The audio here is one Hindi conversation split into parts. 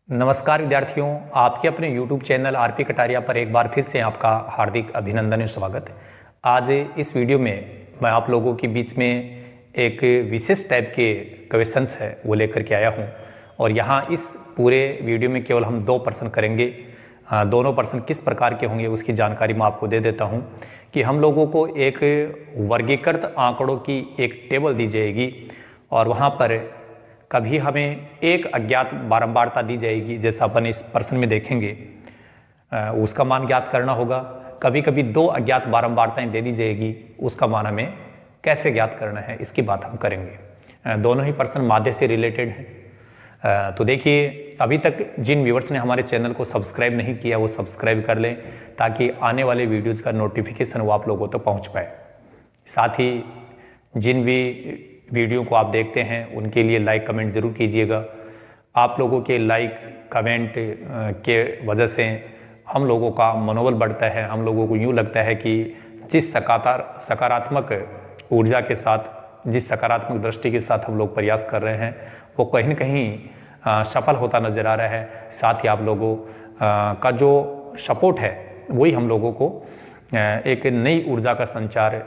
नमस्कार विद्यार्थियों, आपके अपने YouTube चैनल आरपी कटारिया पर एक बार फिर से आपका हार्दिक अभिनंदन और स्वागत है। आज इस वीडियो में मैं आप लोगों के बीच में एक विशेष टाइप के क्वेश्चंस है वो लेकर के आया हूं और यहाँ इस पूरे वीडियो में केवल हम 2 प्रश्न करेंगे। दोनों प्रश्न किस प्रकार के होंगे उसकी जानकारी मैं आपको दे देता हूँ कि हम लोगों को एक वर्गीकृत आंकड़ों की एक टेबल दी जाएगी और वहाँ पर कभी हमें एक अज्ञात बारंबारता दी जाएगी, जैसा अपन इस प्रश्न में देखेंगे उसका मान ज्ञात करना होगा। कभी कभी 2 अज्ञात बारंबारताएं दे दी जाएगी, उसका मान हमें कैसे ज्ञात करना है इसकी बात हम करेंगे। दोनों ही प्रश्न माध्य से रिलेटेड हैं। तो देखिए, अभी तक जिन व्यूअर्स ने हमारे चैनल को सब्सक्राइब नहीं किया वो सब्सक्राइब कर लें ताकि आने वाले वीडियोज़ का नोटिफिकेशन वो आप लोगों तक पहुँच पाए। साथ ही जिन भी वीडियो को आप देखते हैं उनके लिए लाइक कमेंट ज़रूर कीजिएगा। आप लोगों के लाइक कमेंट के वजह से हम लोगों का मनोबल बढ़ता है। हम लोगों को यूँ लगता है कि जिस सकारात्मक ऊर्जा के साथ, जिस सकारात्मक दृष्टि के साथ हम लोग प्रयास कर रहे हैं वो कहीं न कहीं सफल होता नज़र आ रहा है। साथ ही आप लोगों का जो सपोर्ट है वही हम लोगों को एक नई ऊर्जा का संचार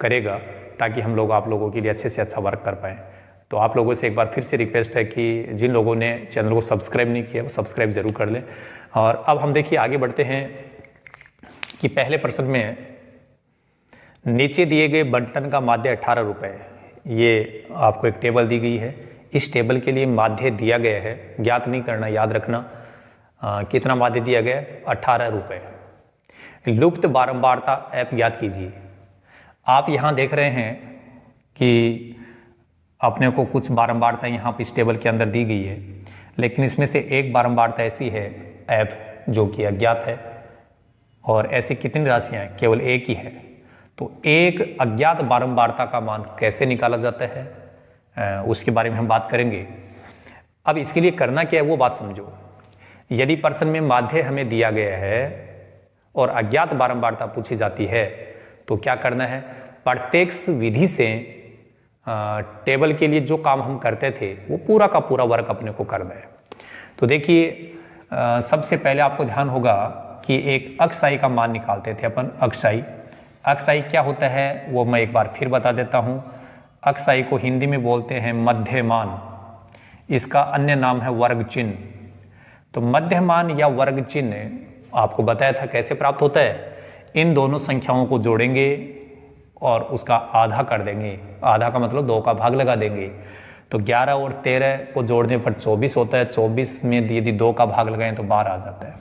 करेगा ताकि हम लोग आप लोगों के लिए अच्छे से अच्छा वर्क कर पाएँ। तो आप लोगों से एक बार फिर से रिक्वेस्ट है कि जिन लोगों ने चैनल को सब्सक्राइब नहीं किया वो सब्सक्राइब ज़रूर कर लें। और अब हम देखिए आगे बढ़ते हैं कि पहले प्रश्न में नीचे दिए गए बंटन का माध्य 18 रुपये, ये आपको एक टेबल दी गई है। इस टेबल के लिए माध्य दिया गया है, ज्ञात नहीं करना, याद रखना। कितना माध्य दिया गया है? 18 रुपये। लुप्त बारंबारता ऐप ज्ञात कीजिए। आप यहाँ देख रहे हैं कि अपने को कुछ बारंबारता यहाँ पर इस टेबल के अंदर दी गई है, लेकिन इसमें से एक बारंबारता ऐसी है एफ जो कि अज्ञात है और ऐसी कितनी राशियाँ हैं? केवल एक ही है। तो एक अज्ञात बारंबारता का मान कैसे निकाला जाता है उसके बारे में हम बात करेंगे। अब इसके लिए करना क्या है वो बात समझो। यदि प्रश्न में माध्य हमें दिया गया है और अज्ञात बारंबारता पूछी जाती है तो क्या करना है? प्रत्यक्ष विधि से टेबल के लिए जो काम हम करते थे वो पूरा का पूरा वर्क अपने को करना है। तो देखिए, सबसे पहले आपको ध्यान होगा कि एक अक्षाई का मान निकालते थे अपन। अक्षाई क्या होता है वो मैं एक बार फिर बता देता हूँ। अक्षाई को हिंदी में बोलते हैं मध्यमान, इसका अन्य नाम है वर्ग चिन्ह। तो मध्यमान या वर्ग चिन्ह आपको बताया था कैसे प्राप्त होता है। इन दोनों संख्याओं को जोड़ेंगे और उसका आधा कर देंगे। आधा का मतलब 2 का भाग लगा देंगे। तो 11 और 13 को जोड़ने पर 24 होता है। 24 में यदि 2 का भाग लगाएं तो 12 आ जाता है।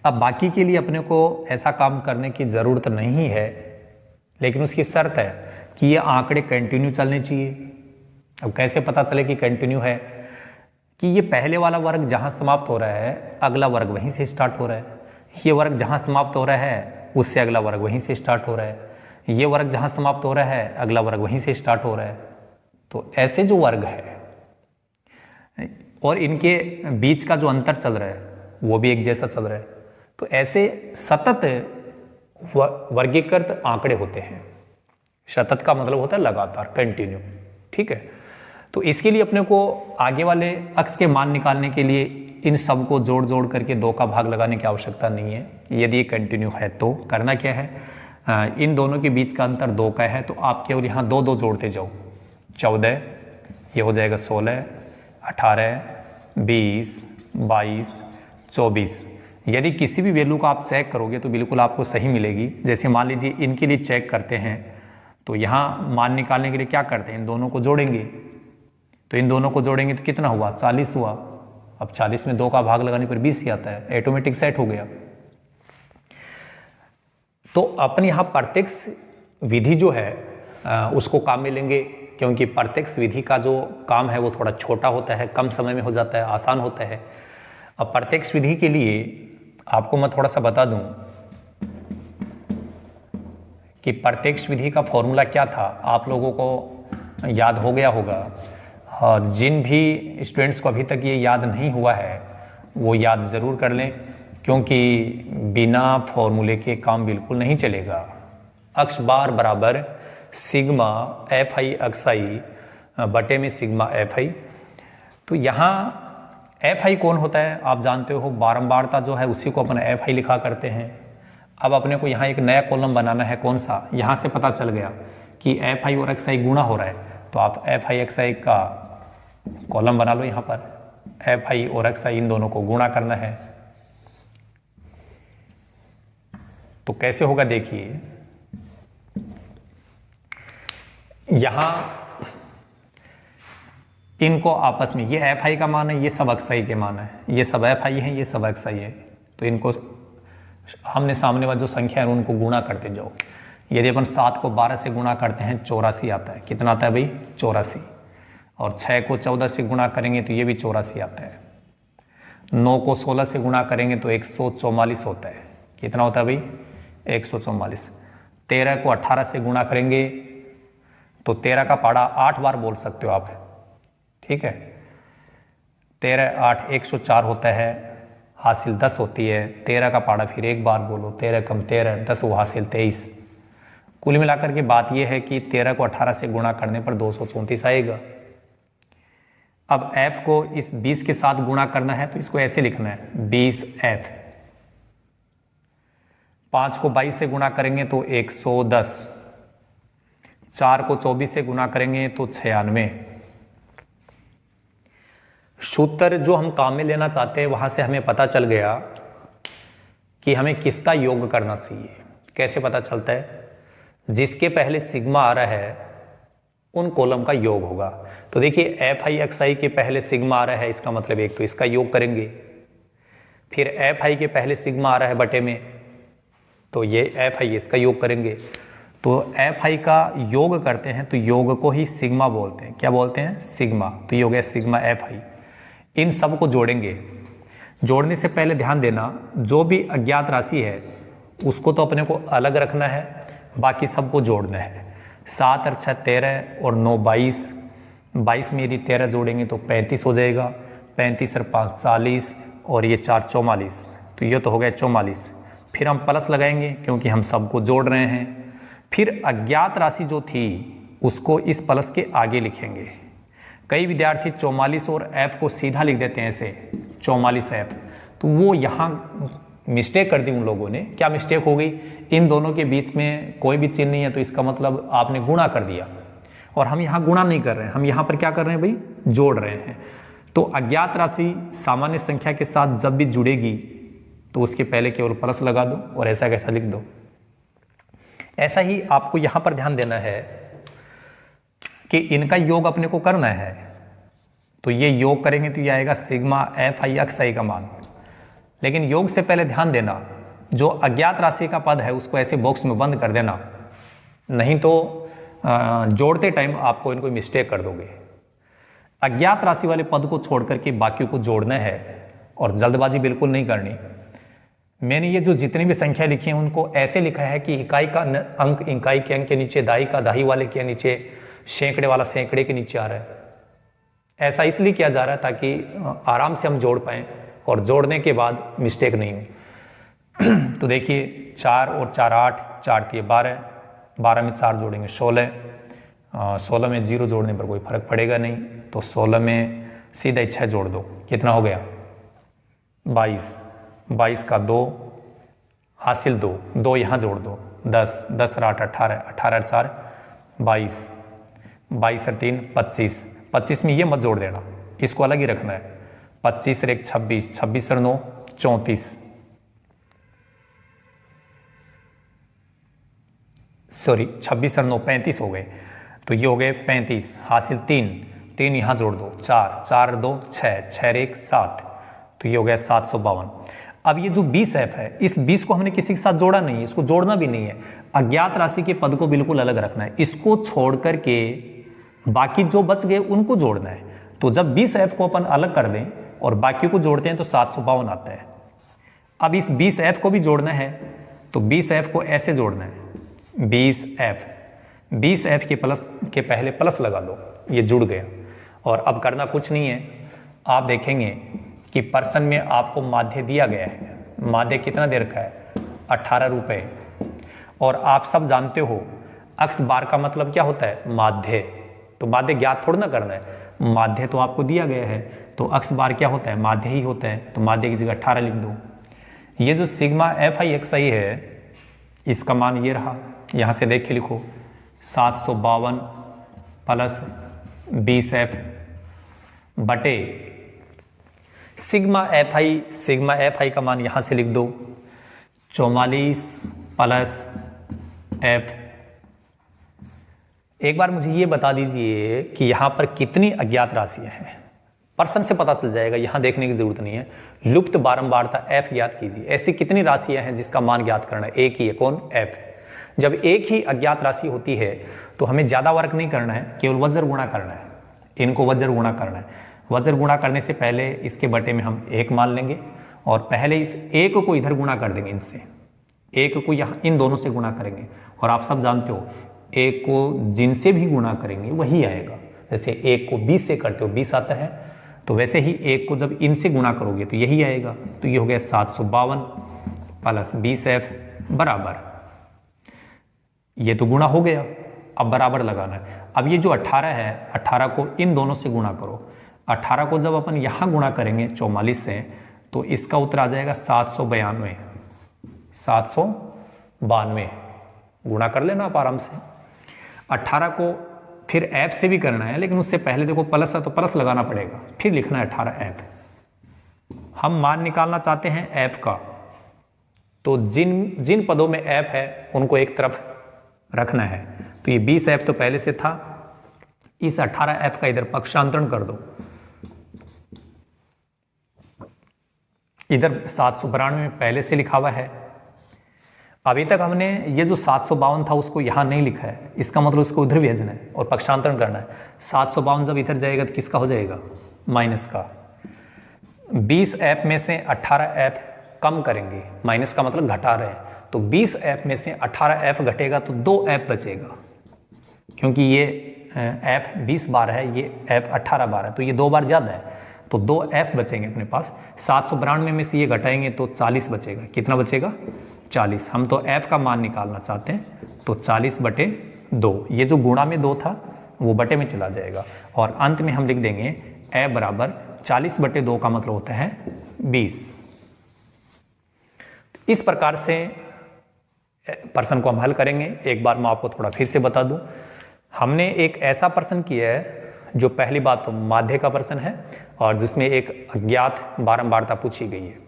अब बाकी के लिए अपने को ऐसा काम करने की ज़रूरत नहीं है, लेकिन उसकी शर्त है कि ये आंकड़े कंटिन्यू चलने चाहिए। अब कैसे पता चले कि कंटिन्यू है? कि ये पहले वाला वर्ग जहाँ समाप्त हो रहा है अगला वर्ग वहीं से स्टार्ट हो रहा है। ये वर्ग जहाँ समाप्त हो रहा है उससे अगला वर्ग वहीं से स्टार्ट हो रहा है। ये वर्ग जहाँ समाप्त हो रहा है अगला वर्ग वहीं से स्टार्ट हो रहा है। तो ऐसे जो वर्ग है और इनके बीच का जो अंतर चल रहा है वो भी एक जैसा चल रहा है। तो ऐसे सतत वर्गीकृत आंकड़े होते हैं। सतत का मतलब होता है लगातार, कंटिन्यू। ठीक है। तो इसके लिए अपने को आगे वाले अक्ष के मान निकालने के लिए इन सब को जोड़ जोड़ करके 2 का भाग लगाने की आवश्यकता नहीं है। यदि ये कंटिन्यू है तो करना क्या है, इन दोनों के बीच का अंतर 2 का है तो आप केवल यहाँ 2 जोड़ते जाओ। 14, ये हो जाएगा 16, 18, 20, 22, 24। यदि किसी भी वैल्यू को आप चेक करोगे तो बिल्कुल आपको सही मिलेगी। जैसे मान लीजिए इनके लिए चेक करते हैं तो यहाँ मान निकालने के लिए क्या करते हैं, इन दोनों को जोड़ेंगे। तो इन दोनों को जोड़ेंगे तो कितना हुआ? 40 हुआ। अब 40 में 2 का भाग लगाने पर 20 ही आता है, ऑटोमेटिक सेट हो गया। तो अपन यहाँ प्रत्यक्ष विधि जो है उसको काम में लेंगे, क्योंकि प्रत्यक्ष विधि का जो काम है वो थोड़ा छोटा होता है, कम समय में हो जाता है, आसान होता है। अब प्रत्यक्ष विधि के लिए आपको मैं थोड़ा सा बता दूं कि प्रत्यक्ष विधि का फॉर्मूला क्या था, आप लोगों को याद हो गया होगा। और जिन भी स्टूडेंट्स को अभी तक ये याद नहीं हुआ है वो याद ज़रूर कर लें, क्योंकि बिना फॉर्मूले के काम बिल्कुल नहीं चलेगा। अक्ष बार बराबर सिग्मा एफ आई अक्साई बटे में सिग्मा एफ आई। तो यहाँ एफ आई कौन होता है आप जानते हो, बारंबारता जो है उसी को अपन एफ आई लिखा करते हैं। अब अपने को यहाँ एक नया कॉलम बनाना है, कौन सा, यहाँ से पता चल गया कि एफ आई और एक्स आई गुणा हो रहा है, तो आप एफ आई एक्स आई का कॉलम बना लो। यहाँ पर एफ आई और एक्स आई इन दोनों को गुणा करना है। तो कैसे होगा देखिए, यहां इनको आपस में, ये एफ आई का मान है, ये सब एक्स आई के मान है, ये सब एफ आई है, ये सब एक्स आई है, तो इनको हमने सामने वाली जो संख्या है उनको गुणा करते जाओ। यदि अपन 7 को 12 से गुणा करते हैं 84 आता है। कितना आता है भाई, 84। और 6 को 14 से गुणा करेंगे तो ये भी 84 आता है। 9 को 16 से गुणा करेंगे तो 144 होता है। कितना होता है भाई, 144। 13 को 18 से गुणा करेंगे तो 13 का पाड़ा 8 बार बोल सकते हो आप, ठीक है। 13 8 104 होता है, हासिल 10 होती है। 13 का पाड़ा फिर एक बार बोलो, 13 कम 13 10 वो हासिल 23। कुल मिलाकर के बात यह है कि 13 को 18 से गुणा करने पर 234 आएगा। अब f को इस 20 के साथ गुणा करना है तो इसको ऐसे लिखना है 20f। 5 को 22 से गुणा करेंगे तो 110। 4 को 24 से गुणा करेंगे तो 96। सूत्र जो हम काम में लेना चाहते हैं वहां से हमें पता चल गया कि हमें किसका योग करना चाहिए। कैसे पता चलता है, जिसके पहले सिग्मा आ रहा है उन कॉलम का योग होगा। तो देखिए एफ आई एक्स आई के पहले सिग्मा आ रहा है, इसका मतलब एक तो इसका योग करेंगे। फिर एफ आई के पहले सिग्मा आ रहा है बटे में, तो ये एफ आई इसका योग करेंगे। तो एफ आई का योग करते हैं तो योग को ही सिग्मा बोलते हैं। क्या बोलते हैं, सिग्मा। तो ये हो गया सिग्मा एफ आई। इन सब को जोड़ेंगे। जोड़ने से पहले ध्यान देना, जो भी अज्ञात राशि है उसको तो अपने को अलग रखना है, बाकी सबको जोड़ना है। 7 और 6 13 और 9 22। 22 में यदि 13 जोड़ेंगे तो 35 हो जाएगा। 35 और 5 40 और ये 4 44। तो ये तो हो गया 44। फिर हम प्लस लगाएंगे क्योंकि हम सबको जोड़ रहे हैं। फिर अज्ञात राशि जो थी उसको इस प्लस के आगे लिखेंगे। कई विद्यार्थी 44 और f को सीधा लिख देते हैं ऐसे 44f, तो वो यहाँ मिस्टेक कर दी उन लोगों ने। क्या मिस्टेक हो गई, इन दोनों के बीच में कोई भी चिन्ह नहीं है तो इसका मतलब आपने गुणा कर दिया, और हम यहाँ गुणा नहीं कर रहे हैं, हम यहाँ पर क्या कर रहे हैं भाई, जोड़ रहे हैं। तो अज्ञात राशि सामान्य संख्या के साथ जब भी जुड़ेगी तो उसके पहले केवल प्लस लगा दो और ऐसा कैसा लिख दो। ऐसा ही आपको यहाँ पर ध्यान देना है कि इनका योग अपने को करना है, तो ये योग करेंगे तो ये आएगा सिग्मा एफ आई एक्स आई का मान। लेकिन योग से पहले ध्यान देना, जो अज्ञात राशि का पद है उसको ऐसे बॉक्स में बंद कर देना, नहीं तो जोड़ते टाइम आपको इनको मिस्टेक कर दोगे। अज्ञात राशि वाले पद को छोड़ करके बाकी को जोड़ना है और जल्दबाजी बिल्कुल नहीं करनी। मैंने ये जो जितनी भी संख्या लिखी है उनको ऐसे लिखा है कि इकाई का अंक इकाई के अंक के नीचे, दाई का दाई वाले के नीचे, सैकड़े वाला सैकड़े के नीचे आ रहा है। ऐसा इसलिए किया जा रहा है ताकि आराम से हम जोड़ पाएं और जोड़ने के बाद मिस्टेक नहीं हो। तो देखिए 4 और 4 8, 4 3 12, 12 में 4 जोड़ेंगे 16, 16 में 0 जोड़ने पर कोई फर्क पड़ेगा नहीं, तो 16 में सीधा 6 जोड़ दो, कितना हो गया 22। 22 का 2 हासिल 2, 2 यहाँ जोड़ दो 10, 10 और 8 18, 18 और 4 22, 22 और 3 25। 25 में ये मत जोड़ देना, इसको अलग ही रखना है। 25 और 1 26, 26 और 9 34, सॉरी 26 और 9 35 हो गए, तो ये हो गए 35 हासिल 3, 3 यहाँ जोड़ दो 4, 4 और 2 6, 6 और 1 7, तो ये हो गया 752। अब ये जो 20f है, इस 20 को हमने किसी के साथ जोड़ा नहीं है, इसको जोड़ना भी नहीं है। अज्ञात राशि के पद को बिल्कुल अलग रखना है, इसको छोड़ करके बाकी जो बच गए उनको जोड़ना है। तो जब 20f को अपन अलग कर दें और बाकी को जोड़ते हैं तो 752 आता है। अब इस 20f को भी जोड़ना है, तो 20f को ऐसे जोड़ना है 20f, 20f के पहले प्लस लगा दो, ये जुड़ गया। और अब करना कुछ नहीं है, आप देखेंगे कि पर्सन में आपको माध्य दिया गया है। माध्य कितना दे रखा है 18 रुपये, और आप सब जानते हो अक्स बार का मतलब क्या होता है, माध्य। तो माध्य ज्ञात थोड़ा ना करना है, माध्य तो आपको दिया गया है। तो अक्स बार क्या होता है, माध्य ही होता है, तो माध्य की जगह 18 लिख दो। ये जो सिग्मा एफ आई एक्स आई है इसका मान ये रहा, यहाँ से देख के लिखो 752 प्लस 20f बटे सिग्मा एफ आई का मान यहाँ से लिख दो 44 प्लस f। एक बार मुझे ये बता दीजिए कि यहाँ पर कितनी अज्ञात राशियाँ हैं। पर्सन से पता चल जाएगा, यहाँ देखने की जरूरत नहीं है। लुप्त बारंबारता f ज्ञात कीजिए। ऐसी कितनी राशियाँ हैं जिसका मान ज्ञात करना है? एक ही है, कौन? f। जब एक ही अज्ञात राशि होती है तो हमें ज़्यादा वर्क नहीं करना है, केवल वज्र गुणा करना है, इनको वज्र गुणा करना है। वज्र गुणा करने से पहले इसके बटे में हम 1 मान लेंगे और पहले इस 1 को इधर गुणा कर देंगे, इनसे 1 को यहाँ इन दोनों से गुणा करेंगे। और आप सब जानते हो 1 को जिनसे भी गुणा करेंगे वही आएगा। जैसे 1 को 20 से करते हो 20 आता है, तो वैसे ही 1 को जब इनसे गुणा करोगे तो यही आएगा। तो ये हो गया 752 प्लस 20f बराबर, ये तो गुणा हो गया, अब बराबर लगाना है। अब ये जो 18 है, 18 को इन दोनों से गुणा करो। 18 को जब अपन यहाँ गुणा करेंगे 44 से, तो इसका उत्तर आ जाएगा 792। 792 गुणा कर लेना आप आराम से। 18 को फिर f से भी करना है, लेकिन उससे पहले देखो प्लस है तो प्लस लगाना पड़ेगा, फिर लिखना है 18f। हम मान निकालना चाहते हैं f का, तो जिन जिन पदों में f है उनको एक तरफ रखना है। तो ये 20f तो पहले से था, इस 18f का इधर पक्षांतरण कर दो। इधर 792 में पहले से लिखा हुआ है। अभी तक हमने ये जो 752 था उसको यहाँ नहीं लिखा है, इसका मतलब इसको उधर भेजना है और पक्षांतरण करना है। 752 जब इधर जाएगा तो किसका हो जाएगा? माइनस का। 20f में से 18f कम करेंगे, माइनस का मतलब घटा रहे हैं, तो 20f में से 18f घटेगा तो 2f बचेगा, क्योंकि ये f 20 बार है, ये f 18 बार है, तो ये 2 बार ज़्यादा है, तो 2f बचेंगे अपने पास। 792 में से ये घटाएंगे तो 40 बचेगा। कितना बचेगा? 40। हम तो f का मान निकालना चाहते हैं, तो 40 बटे 2, ये जो गुणा में 2 था वो बटे में चला जाएगा, और अंत में हम लिख देंगे f बराबर 40 बटे 2 का मतलब होता है 20। इस प्रकार से प्रश्न को हम हल करेंगे। एक बार मैं आपको थोड़ा फिर से बता दूं, हमने एक ऐसा प्रश्न किया है जो पहली बात तो माध्य का प्रश्न है और जिसमें एक अज्ञात बारंबारता पूछी गई है।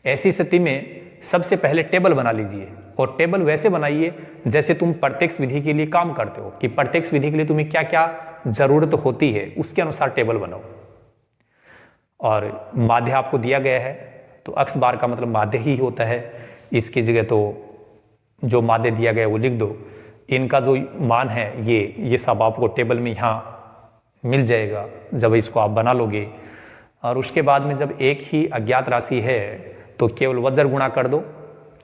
ऐसी स्थिति में सबसे पहले टेबल बना लीजिए, और टेबल वैसे बनाइए जैसे तुम प्रत्यक्ष विधि के लिए काम करते हो, कि प्रत्यक्ष विधि के लिए तुम्हें क्या क्या जरूरत होती है उसके अनुसार टेबल बनाओ। और माध्य आपको दिया गया है तो अक्स बार का मतलब माध्य ही होता है, इसकी जगह तो जो माध्य दिया गया है वो लिख दो। इनका जो मान है ये सब आपको टेबल में यहाँ मिल जाएगा जब इसको आप बना लोगे। और उसके बाद में जब एक ही अज्ञात राशि है तो केवल वज्र गुणा कर दो,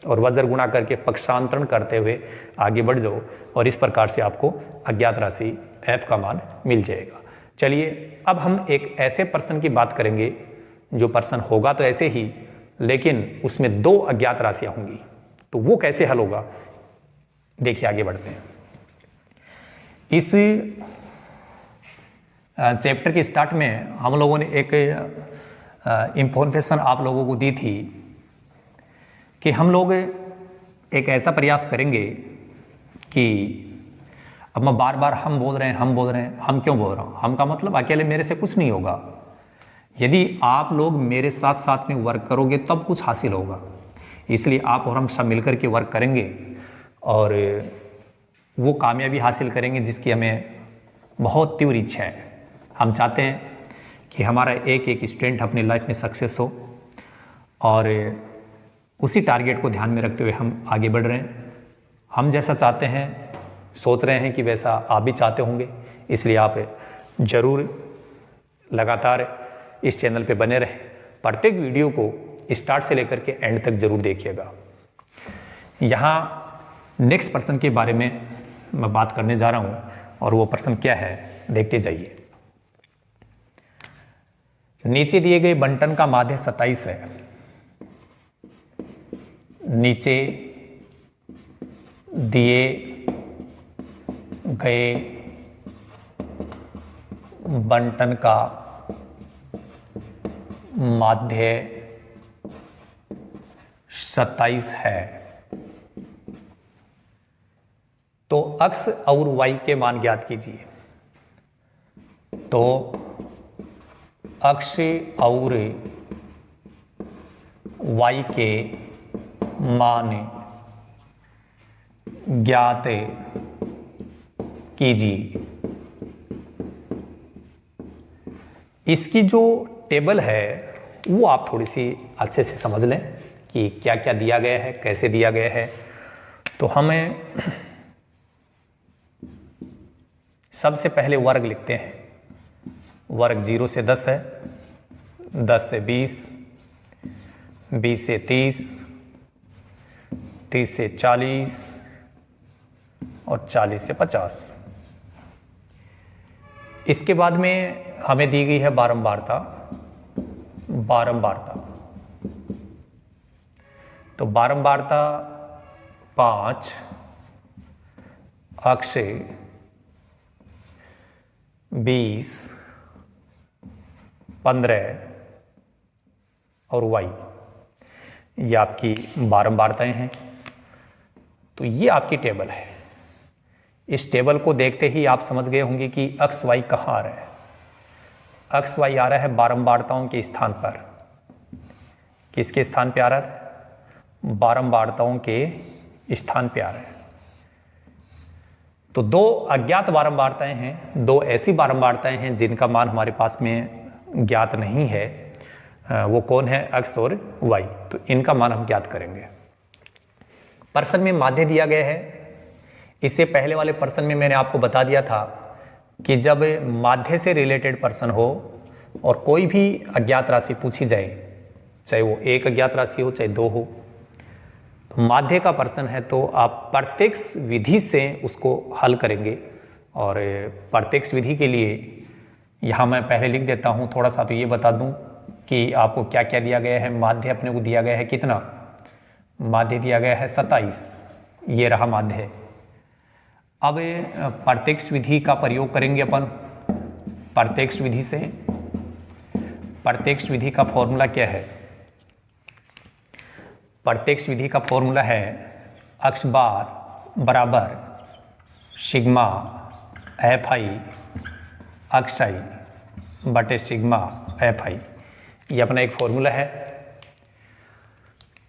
और वज्र गुणा करके पक्षांतरण करते हुए आगे बढ़ जाओ, और इस प्रकार से आपको अज्ञात राशि f का मान मिल जाएगा। चलिए अब हम एक ऐसे प्रश्न की बात करेंगे जो प्रश्न होगा तो ऐसे ही, लेकिन उसमें 2 अज्ञात राशियां होंगी, तो वो कैसे हल होगा देखिए। आगे बढ़ते हैं। इस चैप्टर के स्टार्ट में हम लोगों ने एक इंफॉर्मेशन आप लोगों को दी थी कि हम लोग एक ऐसा प्रयास करेंगे कि अब मैं बार बार हम बोल रहे हैं, हम क्यों बोल रहा हूँ? हम का मतलब अकेले मेरे से कुछ नहीं होगा, यदि आप लोग मेरे साथ साथ में वर्क करोगे तब कुछ हासिल होगा। इसलिए आप और हम सब मिलकर के वर्क करेंगे और वो कामयाबी हासिल करेंगे जिसकी हमें बहुत तीव्र इच्छा है। हम चाहते हैं कि हमारा एक एक स्टूडेंट अपनी लाइफ में सक्सेस हो, और उसी टारगेट को ध्यान में रखते हुए हम आगे बढ़ रहे हैं। हम जैसा चाहते हैं, सोच रहे हैं कि वैसा आप भी चाहते होंगे, इसलिए आप ज़रूर लगातार इस चैनल पे बने रहें। प्रत्येक वीडियो को स्टार्ट से लेकर के एंड तक जरूर देखिएगा। यहाँ नेक्स्ट प्रश्न के बारे में मैं बात करने जा रहा हूँ, और वो प्रश्न क्या है देखते जाइए। नीचे दिए गए बंटन का माध्य 27 है। नीचे दिए गए बंटन का माध्य 27 है, तो अक्ष और y के मान ज्ञात कीजिए। तो अक्ष और y के मान ज्ञात कीजिए। इसकी जो टेबल है वो आप थोड़ी सी अच्छे से समझ लें कि क्या क्या दिया गया है, कैसे दिया गया है। तो हमें सबसे पहले वर्ग लिखते हैं। वर्ग 0 से 10 है, 10 से 20, 20 से 30, 30 से 40 और 40 से 50। इसके बाद में हमें दी गई है बारंबारता। तो बारंबारता 5, अक्ष 20, 15 और y, ये आपकी बारंबारताएं हैं। तो ये आपकी टेबल है। इस टेबल को देखते ही आप समझ गए होंगे कि अक्ष y कहाँ आ रहा है। अक्ष y आ रहा है बारंबारताओं के स्थान पर। किसके स्थान पे आ रहा है? बारंबारताओं के स्थान पे आ रहा है। तो दो अज्ञात बारंबारताएं हैं, दो ऐसी बारंबारताएं हैं जिनका मान हमारे पास में ज्ञात नहीं है। वो कौन है? अक्ष और y। तो इनका मान हम ज्ञात करेंगे। प्रश्न में माध्य दिया गया है। इससे पहले वाले प्रश्न में मैंने आपको बता दिया था कि जब माध्य से रिलेटेड प्रश्न हो और कोई भी अज्ञात राशि पूछी जाए, चाहे वो एक अज्ञात राशि हो चाहे दो हो, तो माध्य का प्रश्न है तो आप प्रत्यक्ष विधि से उसको हल करेंगे। और प्रत्यक्ष विधि के लिए यहाँ मैं पहले लिख देता हूँ थोड़ा सा। तो ये बता दूँ कि आपको क्या क्या दिया गया है। माध्य अपने को दिया गया है कितना? माध्य दिया गया है 27। ये रहा माध्य। अब प्रत्यक्ष विधि का प्रयोग करेंगे अपन। प्रत्यक्ष विधि से, प्रत्यक्ष विधि का फॉर्मूला क्या है? प्रत्यक्ष विधि का फॉर्मूला है अक्ष बार बराबर सिग्मा एफ आई अक्ष आई बटे सिग्मा एफ आई। ये अपना एक फॉर्मूला है।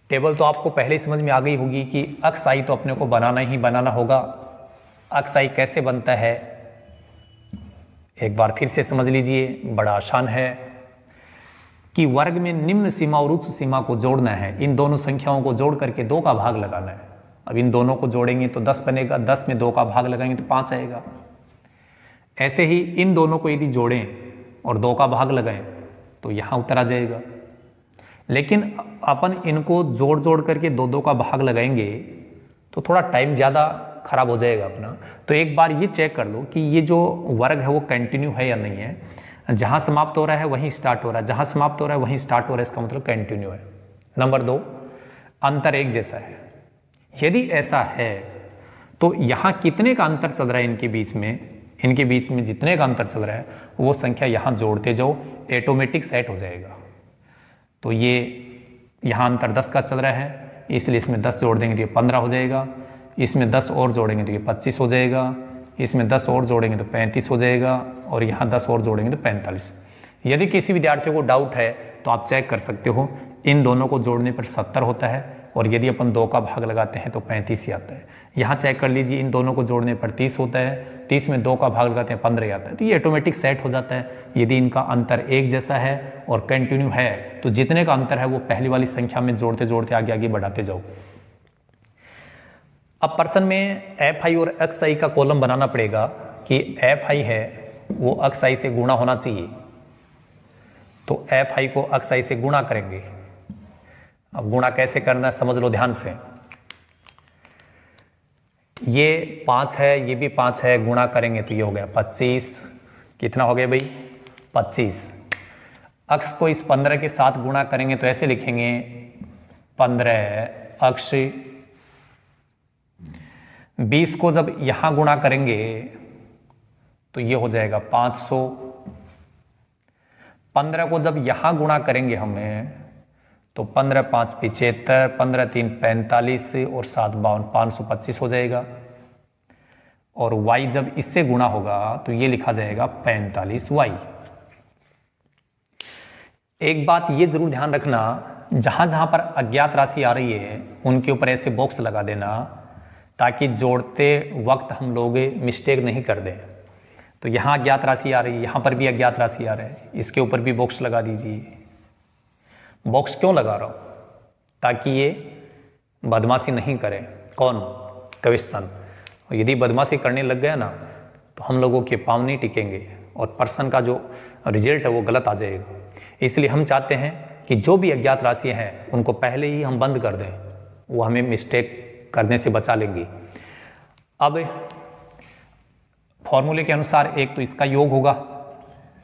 टेबल तो आपको पहले ही समझ में आ गई होगी कि अक्ष आई तो अपने को बनाना ही बनाना होगा। अक्ष आई कैसे बनता है एक बार फिर से समझ लीजिए। बड़ा आसान है कि वर्ग में निम्न सीमा और उच्च सीमा को जोड़ना है। इन दोनों संख्याओं को जोड़ करके 2 का भाग लगाना है। अब इन दोनों को जोड़ेंगे तो 10 बनेगा, 10 में 2 का भाग लगाएंगे तो 5 आएगा। ऐसे ही इन दोनों को यदि जोड़ें और 2 का भाग लगाएं तो यहाँ उत्तर आ जाएगा। लेकिन अपन इनको जोड़ जोड़ करके 2-2 का भाग लगाएंगे तो थोड़ा टाइम ज़्यादा खराब हो जाएगा अपना। तो एक बार ये चेक कर लो कि ये जो वर्ग है वो कंटिन्यू है या नहीं है। जहाँ समाप्त हो रहा है वहीं स्टार्ट हो रहा है, जहाँ समाप्त हो रहा है वहीं स्टार्ट हो रहा है, इसका मतलब कंटिन्यू है। नंबर 2, अंतर एक जैसा है। यदि ऐसा है तो यहाँ कितने का अंतर चल रहा है इनके बीच में जितने का अंतर चल रहा है वो संख्या यहाँ जोड़ते जाओ, ऑटोमेटिक सेट हो जाएगा। तो ये यहाँ अंतर 10 का चल रहा है, इसलिए इसमें 10 जोड़ देंगे तो ये 15 हो जाएगा। इसमें 10 और जोड़ेंगे तो ये 25 हो जाएगा। इसमें 10 और जोड़ेंगे तो 35 हो जाएगा। और यहाँ 10 और जोड़ेंगे तो 45। यदि किसी विद्यार्थियों को डाउट है तो आप चेक कर सकते हो। इन दोनों को जोड़ने पर 70 होता है और यदि अपन 2 का भाग लगाते हैं तो 35 ही आता है। यहाँ चेक कर लीजिए, इन दोनों को जोड़ने पर 30 होता है, 30 में 2 का भाग लगाते हैं 15 आता है। तो ये ऑटोमेटिक सेट हो जाता है। यदि इनका अंतर एक जैसा है और कंटिन्यू है तो जितने का अंतर है वो पहली वाली संख्या में जोड़ते जोड़ते आगे आगे बढ़ाते जाओ। अब प्रश्न में एफ आई और एक्स आई का कॉलम बनाना पड़ेगा कि एफ आई है वो एक्स आई से गुणा होना चाहिए। तो एफ आई को एक्स आई से गुणा करेंगे। अब गुणा कैसे करना है समझ लो ध्यान से। ये 5 है, ये भी 5 है, गुणा करेंगे तो ये हो गया 25। कितना हो गया भाई? 25। अक्ष को इस 15 के साथ गुणा करेंगे तो ऐसे लिखेंगे 15 अक्ष। 20 को जब यहां गुणा करेंगे तो ये हो जाएगा 500। 15 को जब यहाँ गुणा करेंगे हमें तो 15 5 75, 15 3 45 और 7 52, 525 हो जाएगा। और y जब इससे गुणा होगा तो ये लिखा जाएगा 45y। एक बात ये जरूर ध्यान रखना, जहां जहां पर अज्ञात राशि आ रही है उनके ऊपर ऐसे बॉक्स लगा देना ताकि जोड़ते वक्त हम लोग मिस्टेक नहीं कर दें। तो यहाँ अज्ञात राशि आ रही है, यहाँ पर भी अज्ञात राशि आ रहा है, इसके ऊपर भी बॉक्स लगा दीजिए। बॉक्स क्यों लगा रहा हूँ? ताकि ये बदमाशी नहीं करे। कौन? क्वेश्चन। यदि बदमाशी करने लग गया ना तो हम लोगों के पाँव नहीं टिकेंगे और पर्सन का जो रिजल्ट है वो गलत आ जाएगा। इसलिए हम चाहते हैं कि जो भी अज्ञात राशि हैं उनको पहले ही हम बंद कर दें, वो हमें मिस्टेक करने से बचा लेंगी। अब फॉर्मूले के अनुसार एक तो इसका योग होगा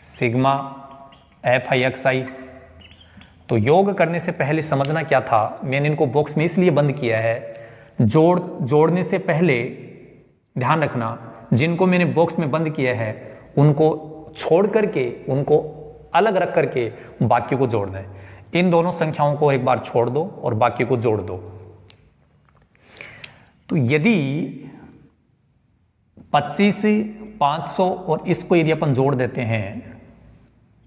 सिग्मा Fi(xi). तो योग करने से पहले समझना क्या था, मैंने इनको बॉक्स में इसलिए बंद किया है, जोड़ने से पहले ध्यान रखना, जिनको मैंने बॉक्स में बंद किया है उनको छोड़ करके, उनको अलग रख करके बाकी को जोड़ना है। इन दोनों संख्याओं को एक बार छोड़ दो और बाकी को जोड़ दो। तो यदि 25 500 और इसको यदि अपन जोड़ देते हैं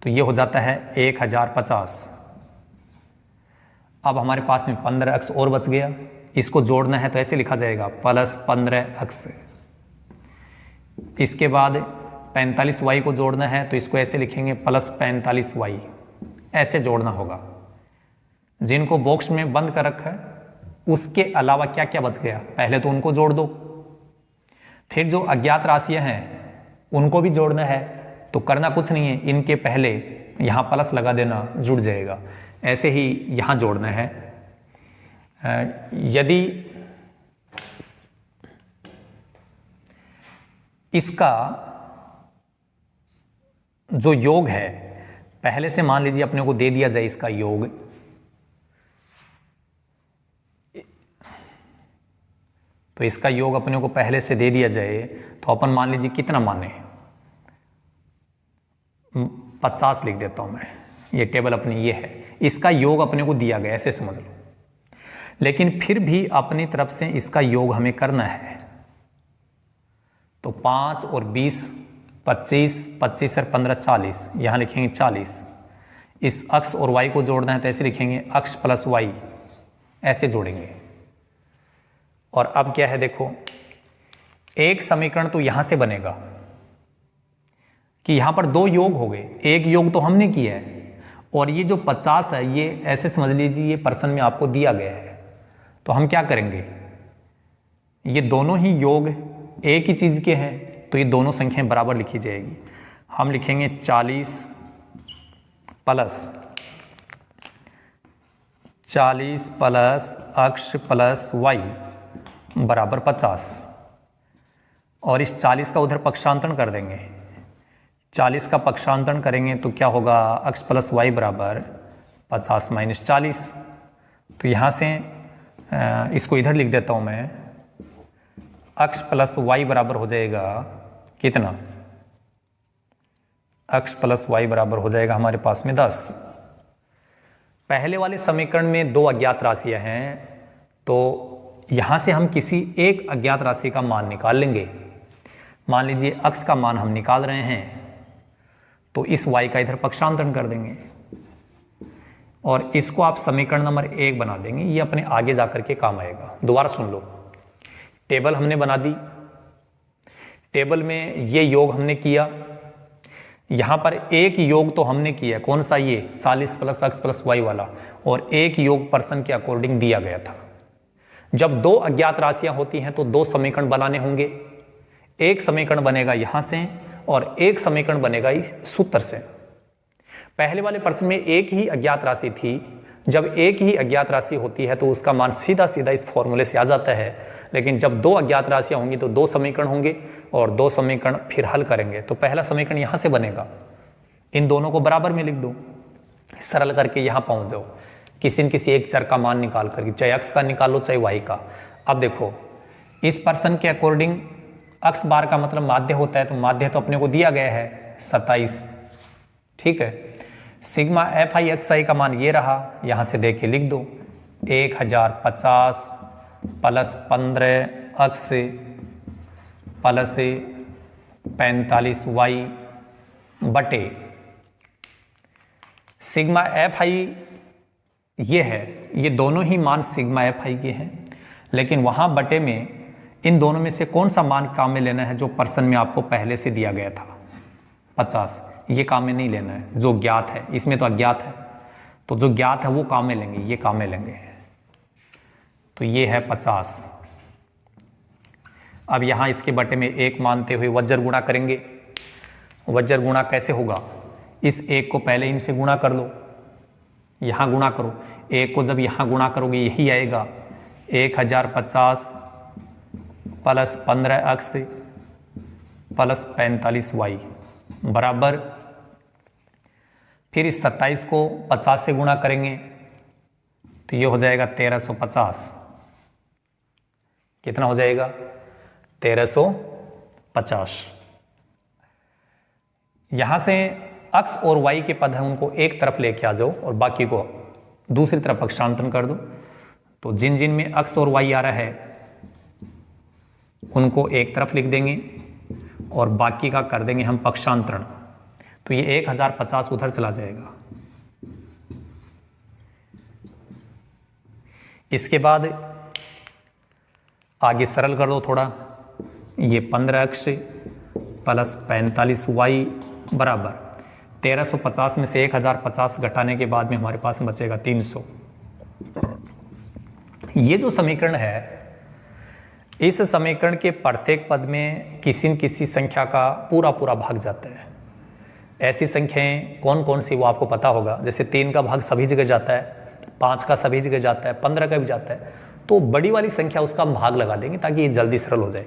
तो ये हो जाता है 1050। अब हमारे पास में 15x और बच गया, इसको जोड़ना है तो ऐसे लिखा जाएगा प्लस 15x। इसके बाद 45y को जोड़ना है तो इसको ऐसे लिखेंगे प्लस 45y। ऐसे जोड़ना होगा। जिनको बॉक्स में बंद कर रखा है उसके अलावा क्या क्या बच गया पहले तो उनको जोड़ दो, फिर जो अज्ञात राशियां हैं उनको भी जोड़ना है। तो करना कुछ नहीं है, इनके पहले यहां प्लस लगा देना, जुड़ जाएगा। ऐसे ही यहां जोड़ना है। यदि इसका जो योग है पहले से मान लीजिए अपने को दे दिया जाए, इसका योग तो इसका योग अपने को पहले से दे दिया जाए तो अपन मान लीजिए कितना माने, 50 लिख देता हूं मैं। ये टेबल अपनी ये है, इसका योग अपने को दिया गया, ऐसे समझ लो। लेकिन फिर भी अपनी तरफ से इसका योग हमें करना है। तो 5 और 20 25, 25 और 15 40, यहां लिखेंगे 40। इस अक्ष और y को जोड़ना है तो ऐसे लिखेंगे अक्ष प्लस y, ऐसे जोड़ेंगे। और अब क्या है देखो, एक समीकरण तो यहां से बनेगा कि यहां पर दो योग हो गए, एक योग तो हमने किया है और ये जो 50 है ये ऐसे समझ लीजिए ये पर्सन में आपको दिया गया है। तो हम क्या करेंगे, ये दोनों ही योग एक ही चीज के हैं तो ये दोनों संख्याएं बराबर लिखी जाएगी। हम लिखेंगे 40 प्लस अक्ष प्लस y बराबर 50। और इस 40 का उधर पक्षांतरण कर देंगे। 40 का पक्षांतरण करेंगे तो क्या होगा, अक्ष प्लस y बराबर 50 माइनस 40। तो यहाँ से इसको इधर लिख देता हूँ मैं, अक्ष प्लस y बराबर हो जाएगा कितना, अक्ष प्लस y बराबर हो जाएगा हमारे पास में 10। पहले वाले समीकरण में दो अज्ञात राशियां हैं तो यहां से हम किसी एक अज्ञात राशि का मान निकाल लेंगे। मान लीजिए अक्ष का मान हम निकाल रहे हैं तो इस y का इधर पक्षांतरण कर देंगे और इसको आप समीकरण नंबर 1 बना देंगे। ये अपने आगे जाकर के काम आएगा। दोबारा सुन लो, टेबल हमने बना दी, टेबल में ये योग हमने किया, यहां पर एक योग तो हमने किया, कौन सा, ये 40 प्लस x प्लस y वाला, और एक योग पर्सन के अकॉर्डिंग दिया गया था। जब दो अज्ञात राशियां होती हैं तो दो समीकरण बनाने होंगे, एक समीकरण बनेगा यहां से और एक समीकरण बनेगा इस सूत्र से। पहले वाले प्रश्न में एक ही अज्ञात राशि थी, जब एक ही अज्ञात राशि होती है तो उसका मान सीधा सीधा इस फॉर्मूले से आ जाता है। लेकिन जब दो अज्ञात राशियां होंगी तो दो समीकरण होंगे और दो समीकरण फिर हल करेंगे। तो पहला समीकरण यहां से बनेगा, इन दोनों को बराबर में लिख दो, सरल करके यहां पहुंच जाओ, किसी न किसी एक चर का मान निकाल करके, चाहे x का निकालो चाहे y का। अब देखो इस पर्सन के अकॉर्डिंग x बार का मतलब माध्य होता है, तो माध्य तो अपने को दिया गया है 27, ठीक है। सिग्मा एफ आई एक्स आई का मान ये रहा, यहाँ से देख के लिख दो 1050 प्लस 15 एक्स प्लस 45 वाई बटे सिग्मा एफ आई ये है, ये दोनों ही मान सिग्मा एफ आई के हैं, लेकिन वहाँ बटे में इन दोनों में से कौन सा मान काम में लेना है जो पर्सन में आपको पहले से दिया गया था 50, ये काम में नहीं लेना है, जो ज्ञात है, इसमें तो अज्ञात है, तो जो ज्ञात है वो काम में लेंगे, ये काम में लेंगे, तो ये है 50। अब यहाँ इसके बटे में 1 मानते हुए वज्र गुणा करेंगे। वज्र गुणा कैसे होगा, इस 1 को पहले इनसे गुणा कर लो, यहाँ गुणा करो, 1 को जब यहाँ गुणा करोगे यही आएगा 1050 प्लस 15 एक्स प्लस 45 वाई बराबर, फिर इस 27 को 50 से गुणा करेंगे तो ये हो जाएगा 1350। कितना हो जाएगा 1350। यहां से x और y के पद हैं उनको एक तरफ लेके आ जाओ और बाकी को दूसरी तरफ पक्षांतरण कर दो। तो जिन जिन में x और y आ रहा है उनको एक तरफ लिख देंगे और बाकी का कर देंगे हम पक्षांतरण, तो ये 1050 उधर चला जाएगा। इसके बाद आगे सरल कर दो थोड़ा, ये 15x प्लस 45y बराबर 1350 में से 1050 घटाने के बाद में हमारे पास बचेगा 300। ये जो समीकरण है, इस समीकरण के प्रत्येक पद में किसी न किसी संख्या का पूरा पूरा भाग जाता है। ऐसी संख्याएं कौन कौन सी वो आपको पता होगा, जैसे 3 का भाग सभी जगह जाता है, 5 का सभी जगह जाता है, 15 का भी जाता है, तो बड़ी वाली संख्या उसका हम भाग लगा देंगे ताकि ये जल्दी सरल हो जाए।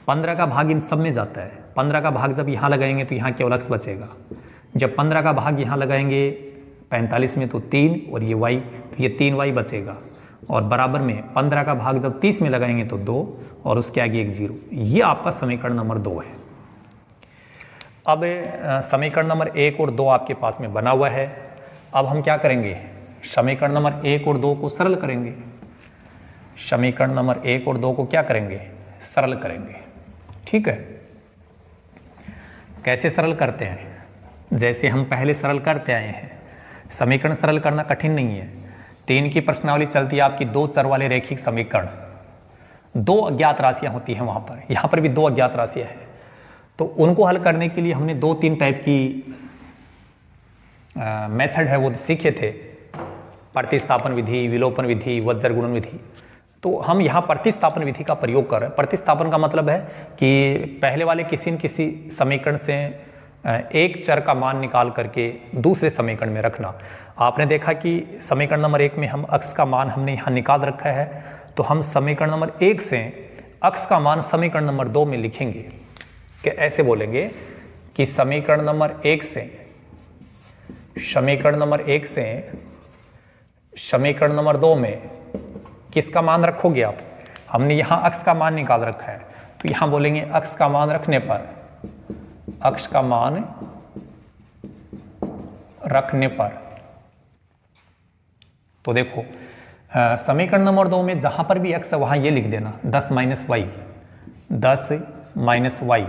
15 का भाग इन सब में जाता है, 15 का भाग जब यहाँ लगाएंगे तो यहाँ केवल x बचेगा, जब 15 का भाग यहाँ लगाएंगे 45 में तो 3 और ये y, तो ये 3y बचेगा, और बराबर में 15 का भाग जब 30 में लगाएंगे तो 2 और उसके आगे एक 0। ये आपका समीकरण नंबर 2 है। अब समीकरण नंबर 1 और 2 आपके पास में बना हुआ है। अब हम क्या करेंगे, समीकरण नंबर 1 और 2 को सरल करेंगे। समीकरण नंबर 1 और 2 को क्या करेंगे, सरल करेंगे। ठीक है, कैसे सरल करते हैं, जैसे हम पहले सरल करते आए हैं। समीकरण सरल करना कठिन नहीं है। 3 की प्रश्नावली चलती है आपकी 2 चर वाले रैखिक समीकरण, 2 अज्ञात राशियां होती हैं वहां पर, यहाँ पर भी 2 अज्ञात राशियां हैं, तो उनको हल करने के लिए हमने 2-3 टाइप की मेथड है वो सीखे थे, प्रतिस्थापन विधि, विलोपन विधि, वज्र गुणन विधि। तो हम यहाँ प्रतिस्थापन विधि का प्रयोग कर रहे हैं। प्रतिस्थापन का मतलब है कि पहले वाले किसी न किसी समीकरण से एक चर का मान निकाल करके दूसरे समीकरण में रखना। आपने देखा कि समीकरण नंबर 1 में हम x का मान हमने यहाँ निकाल रखा है, तो हम समीकरण नंबर 1 से x का मान समीकरण नंबर 2 में लिखेंगे कि ऐसे बोलेंगे कि समीकरण नंबर 1 से समीकरण नंबर 2 में किसका मान रखोगे आप, हमने यहाँ x का मान निकाल रखा है, तो यहाँ बोलेंगे x का मान रखने पर, x का मान रखने पर, तो देखो समीकरण नंबर 2 में जहां पर भी x है वहां ये लिख देना 10 माइनस वाई,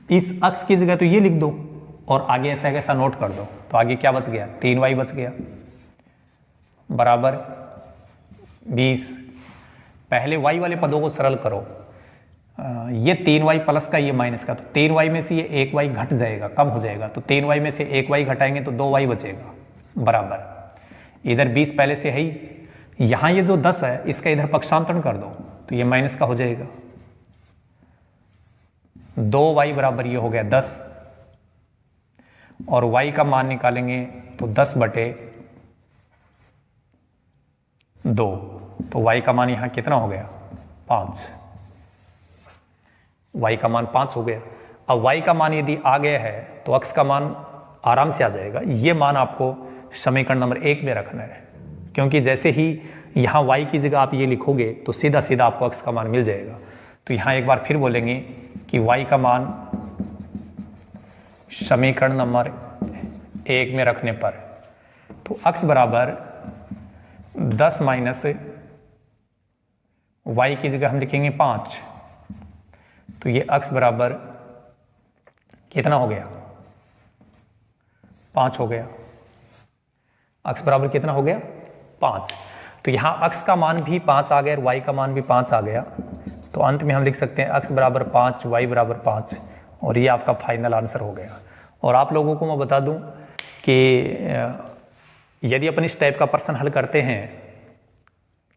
इस x की जगह तो ये लिख दो और आगे ऐसा कैसा नोट कर दो, तो आगे क्या बच गया, 3y बच गया बराबर 20। पहले y वाले पदों को सरल करो, ये 3y प्लस का ये माइनस का, तो 3y में से ये 1y घट जाएगा, कम हो जाएगा, तो 3y में से 1y घटाएंगे तो 2y बचेगा बराबर, इधर 20 पहले से है ही, यहाँ ये जो 10 है इसका इधर पक्षांतरण कर दो तो ये माइनस का हो जाएगा, 2y बराबर ये हो गया 10, और y का मान निकालेंगे तो 10/2, तो y का मान यहाँ कितना हो गया 5, y का मान 5 हो गया। अब y का मान यदि आ गया है तो x का मान आराम से आ जाएगा। ये मान आपको समीकरण नंबर 1 में रखना है, क्योंकि जैसे ही यहाँ y की जगह आप ये लिखोगे तो सीधा सीधा आपको x का मान मिल जाएगा। तो यहाँ एक बार फिर बोलेंगे कि y का मान समीकरण नंबर 1 में रखने पर, तो x बराबर 10 माइनस y की जगह हम लिखेंगे 5, तो ये x बराबर कितना हो गया, 5 हो गया। x बराबर कितना हो गया, 5। तो यहाँ x का मान भी 5 आ गया और y का मान भी 5 आ गया, तो अंत में हम लिख सकते हैं x बराबर 5, y बराबर 5, और ये आपका फाइनल आंसर हो गया। और आप लोगों को मैं बता दूं कि यदि अपन इस टाइप का प्रश्न हल करते हैं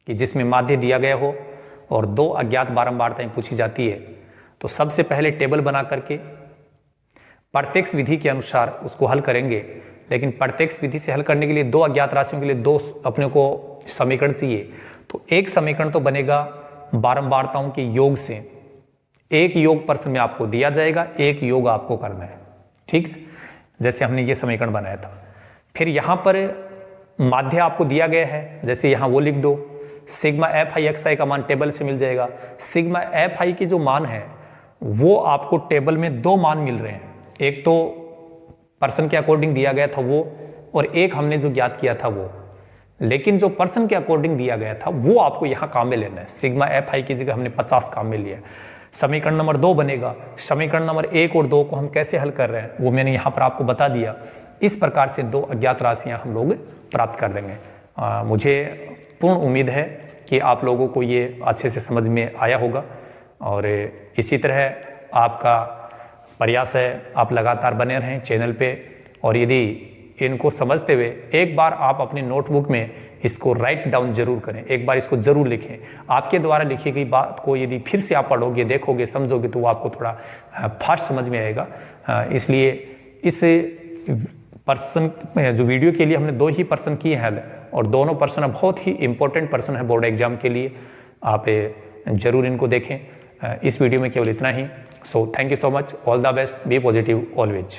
कि जिसमें माध्य दिया गया हो और 2 अज्ञात बारंबारताएं पूछी जाती है, तो सबसे पहले टेबल बना करके प्रत्यक्ष विधि के अनुसार उसको हल करेंगे। लेकिन प्रत्यक्ष विधि से हल करने के लिए 2 अज्ञात राशियों के लिए 2 अपने को समीकरण चाहिए। तो एक समीकरण तो बनेगा बारंबारताओं के योग से, एक योग प्रश्न में आपको दिया जाएगा, एक योग आपको करना है, ठीक है, जैसे हमने ये समीकरण बनाया था। फिर यहाँ पर माध्य आपको दिया गया है, जैसे यहाँ वो लिख दो, सिग्मा एफ आई एक्स आई का मान टेबल से मिल जाएगा। सिग्मा एफ आई की जो मान है वो आपको टेबल में 2 मान मिल रहे हैं, एक तो पर्सन के अकॉर्डिंग दिया गया था वो, और एक हमने जो ज्ञात किया था वो। लेकिन जो पर्सन के अकॉर्डिंग दिया गया था वो आपको यहाँ काम में लेना है। सिग्मा एफ आई की जगह हमने 50 काम में लिया। समीकरण नंबर 2 बनेगा। समीकरण नंबर 1 और 2 को हम कैसे हल कर रहे हैं वो मैंने यहाँ पर आपको बता दिया। इस प्रकार से 2 अज्ञात राशियाँ हम लोग प्राप्त कर देंगे। मुझे पूर्ण उम्मीद है कि आप लोगों को ये अच्छे से समझ में आया होगा, और इसी तरह आपका प्रयास है आप लगातार बने रहें चैनल पे। और यदि इनको समझते हुए एक बार आप अपनी नोटबुक में इसको राइट डाउन जरूर करें, एक बार इसको जरूर लिखें। आपके द्वारा लिखी गई बात को यदि फिर से आप पढ़ोगे, देखोगे, समझोगे तो वो आपको थोड़ा फास्ट समझ में आएगा। इसलिए इस पर्सन जो वीडियो के लिए हमने 2 ही पर्सन किए हैं, और दोनों पर्सन बहुत ही इंपॉर्टेंट पर्सन है बोर्ड एग्जाम के लिए। आप जरूर इनको देखें। इस वीडियो में केवल इतना ही। So thank you so much, all the best, be positive always.